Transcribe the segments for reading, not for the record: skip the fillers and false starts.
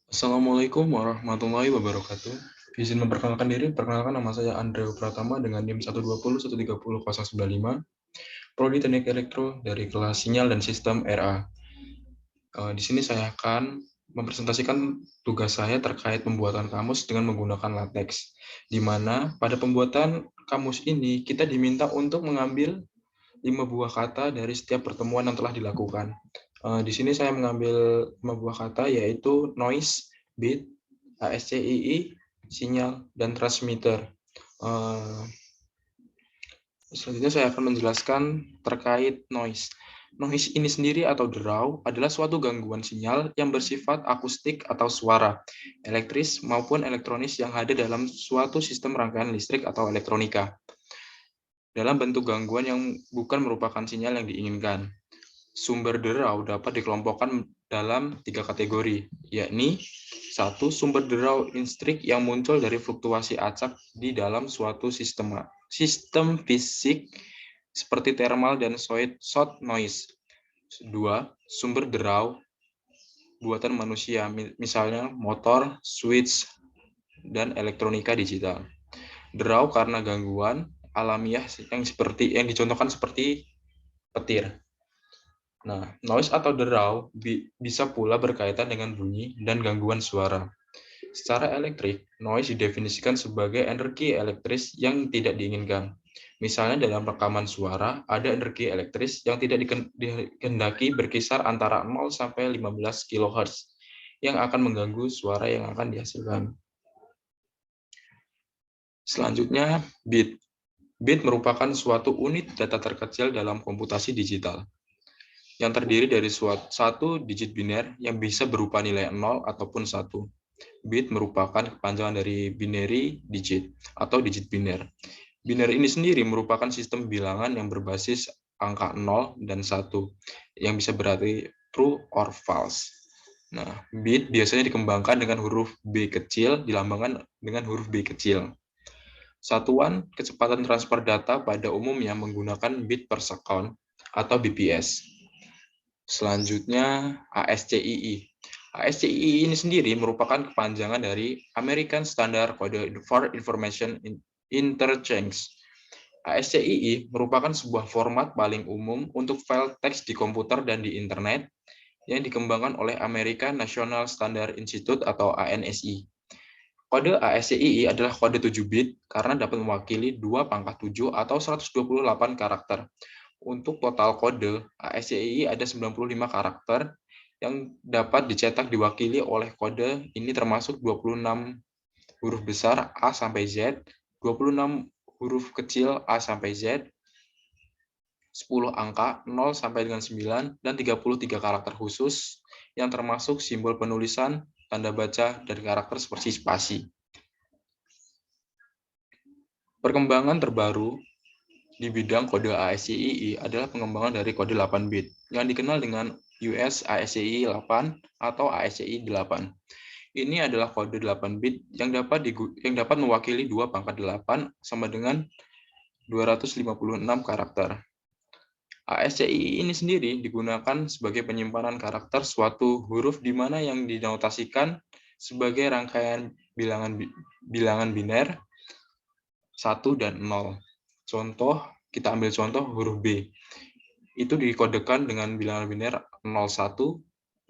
Assalamualaikum warahmatullahi wabarakatuh. Izin memperkenalkan diri, perkenalkan nama saya Andreo Pratama dengan NIM 120130095, Prodi Teknik Elektro dari kelas Sinyal dan Sistem RA. Di sini saya akan mempresentasikan tugas saya terkait pembuatan kamus dengan menggunakan latex, di mana pada pembuatan kamus ini kita diminta untuk mengambil 5 buah kata dari setiap pertemuan yang telah dilakukan. Di sini saya mengambil 5 buah kata yaitu noise, bit, ASCII, sinyal, dan transmitter. Selanjutnya saya akan menjelaskan terkait noise. Noise ini sendiri atau derau adalah suatu gangguan sinyal yang bersifat akustik atau suara, elektris maupun elektronis yang ada dalam suatu sistem rangkaian listrik atau elektronika, dalam bentuk gangguan yang bukan merupakan sinyal yang diinginkan. Sumber derau dapat dikelompokkan dalam 3 kategori, yakni 1. Sumber derau listrik yang muncul dari fluktuasi acak di dalam suatu sistem fisik seperti thermal dan short noise. 2. Sumber derau buatan manusia, misalnya motor, switch, dan elektronika digital. Derau karena gangguan alamiah yang dicontohkan seperti petir. Nah, noise atau derau bisa pula berkaitan dengan bunyi dan gangguan suara. Secara elektrik, noise didefinisikan sebagai energi elektris yang tidak diinginkan. Misalnya dalam rekaman suara, ada energi elektris yang tidak dikehendaki berkisar antara 0 sampai 15 kHz yang akan mengganggu suara yang akan dihasilkan. Selanjutnya, bit. Bit merupakan suatu unit data terkecil dalam komputasi digital, yang terdiri dari satu digit biner yang bisa berupa nilai 0 ataupun 1. Bit merupakan kepanjangan dari binary digit atau digit biner. Biner ini sendiri merupakan sistem bilangan yang berbasis angka 0 dan 1, yang bisa berarti true or false. Nah, bit biasanya dikembangkan dengan huruf B kecil, dilambangkan dengan huruf B kecil. Satuan kecepatan transfer data pada umumnya menggunakan bit per second atau BPS. Selanjutnya ASCII. ASCII ini sendiri merupakan kepanjangan dari American Standard Code for Information Interchange. ASCII merupakan sebuah format paling umum untuk file teks di komputer dan di internet yang dikembangkan oleh American National Standard Institute atau ANSI. Kode ASCII adalah kode 7 bit karena dapat mewakili 2^7 atau 128 karakter. Untuk total kode, ASCII ada 95 karakter yang dapat dicetak diwakili oleh kode ini termasuk 26 huruf besar A sampai Z, 26 huruf kecil A sampai Z, 10 angka 0 sampai dengan 9, dan 33 karakter khusus yang termasuk simbol penulisan, tanda baca, dan karakter seperti spasi. Perkembangan terbaru di bidang kode ASCII adalah pengembangan dari kode 8 bit yang dikenal dengan US ASCII 8 atau ASCII 8. Ini adalah kode 8 bit yang dapat mewakili 2^8 sama dengan 256 karakter. ASCII ini sendiri digunakan sebagai penyimpanan karakter suatu huruf di mana yang dinotasikan sebagai rangkaian bilangan biner 1 dan 0. Kita ambil contoh huruf B. Itu dikodekan dengan bilangan biner 01,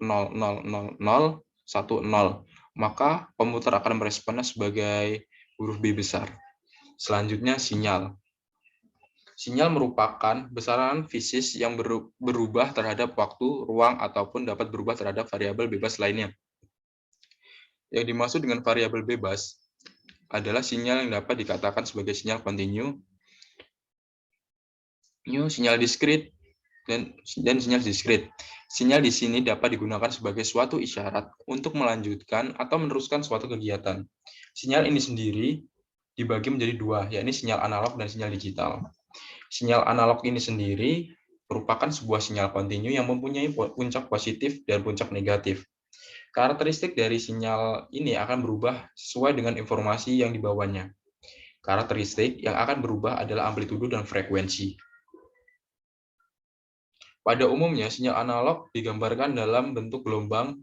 0000, 10. Maka komputer akan meresponnya sebagai huruf B besar. Selanjutnya sinyal. Sinyal merupakan besaran fisik yang berubah terhadap waktu, ruang, ataupun dapat berubah terhadap variabel bebas lainnya. Yang dimaksud dengan variabel bebas adalah sinyal yang dapat dikatakan sebagai sinyal kontinu, sinyal diskrit, dan sinyal diskrit. Sinyal di sini dapat digunakan sebagai suatu isyarat untuk melanjutkan atau meneruskan suatu kegiatan. Sinyal ini sendiri dibagi menjadi dua, yakni sinyal analog dan sinyal digital. Sinyal analog ini sendiri merupakan sebuah sinyal kontinu yang mempunyai puncak positif dan puncak negatif. Karakteristik dari sinyal ini akan berubah sesuai dengan informasi yang dibawanya. Karakteristik yang akan berubah adalah amplitudo dan frekuensi. Pada umumnya, sinyal analog digambarkan dalam bentuk gelombang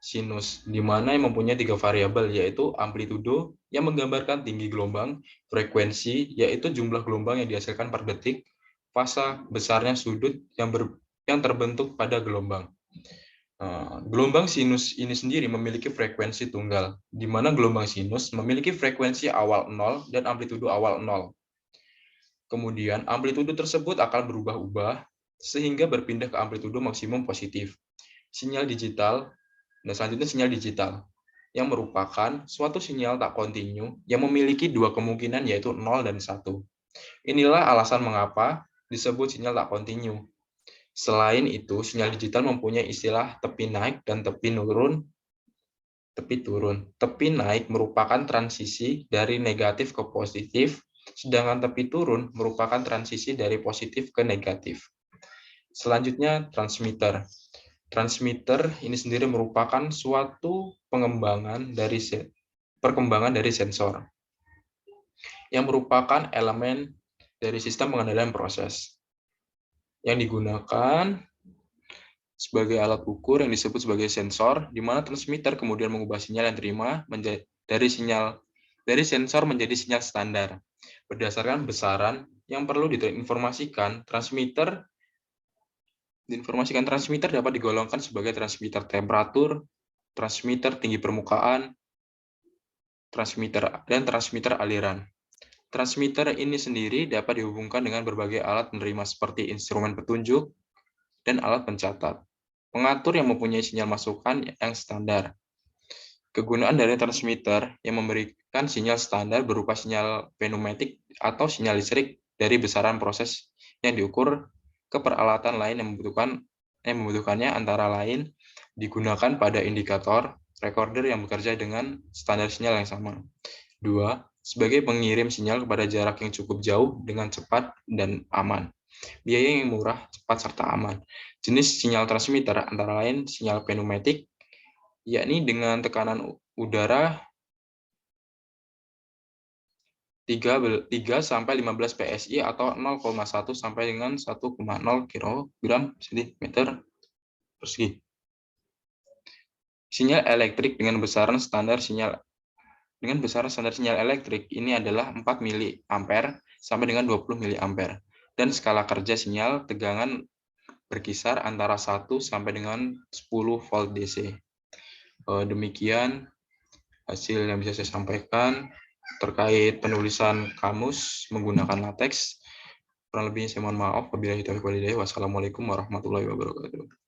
sinus, di mana yang mempunyai 3 variabel, yaitu amplitudo yang menggambarkan tinggi gelombang, frekuensi, yaitu jumlah gelombang yang dihasilkan per detik, fasa besarnya sudut yang terbentuk pada gelombang. Gelombang sinus ini sendiri memiliki frekuensi tunggal, di mana gelombang sinus memiliki frekuensi awal 0 dan amplitudo awal 0. Kemudian amplitudo tersebut akan berubah-ubah sehingga berpindah ke amplitudo maksimum positif. Sinyal digital, dan selanjutnya sinyal digital, yang merupakan suatu sinyal tak kontinu yang memiliki dua kemungkinan, yaitu 0 dan 1. Inilah alasan mengapa disebut sinyal tak kontinu. Selain itu, sinyal digital mempunyai istilah tepi naik dan tepi turun. Tepi naik merupakan transisi dari negatif ke positif, sedangkan tepi turun merupakan transisi dari positif ke negatif. Selanjutnya, transmitter. Transmitter ini sendiri merupakan suatu perkembangan dari sensor yang merupakan elemen dari sistem pengendalian proses yang digunakan sebagai alat ukur yang disebut sebagai sensor, di mana transmitter kemudian mengubah sinyal yang diterima dari sensor menjadi sinyal standar. Berdasarkan besaran yang perlu diinformasikan, transmitter dapat digolongkan sebagai transmitter temperatur, transmitter tinggi permukaan, dan transmitter aliran. Transmitter ini sendiri dapat dihubungkan dengan berbagai alat penerima seperti instrumen petunjuk dan alat pencatat pengatur yang mempunyai sinyal masukan yang standar. Kegunaan dari transmitter yang memberikan sinyal standar berupa sinyal pneumatik atau sinyal listrik dari besaran proses yang diukur ke peralatan lain yang membutuhkannya, antara lain digunakan pada indikator recorder yang bekerja dengan standar sinyal yang sama. 2. Sebagai pengirim sinyal kepada jarak yang cukup jauh dengan cepat dan aman. Biaya yang murah, cepat, serta aman. Jenis sinyal transmitter antara lain sinyal pneumatik, yakni dengan tekanan udara 3 sampai 15 PSI atau 0,1 sampai dengan 1,0 kg cm persegi. Sinyal elektrik dengan besaran standar sinyal elektrik ini adalah 4 mA sampai dengan 20 mA, dan skala kerja sinyal tegangan berkisar antara 1 sampai dengan 10 volt DC. Demikian hasil yang bisa saya sampaikan terkait penulisan kamus menggunakan LaTeX. Kurang lebihnya saya mohon maaf. Wabillahi taufiq wal hidayah. Wassalamualaikum warahmatullahi wabarakatuh.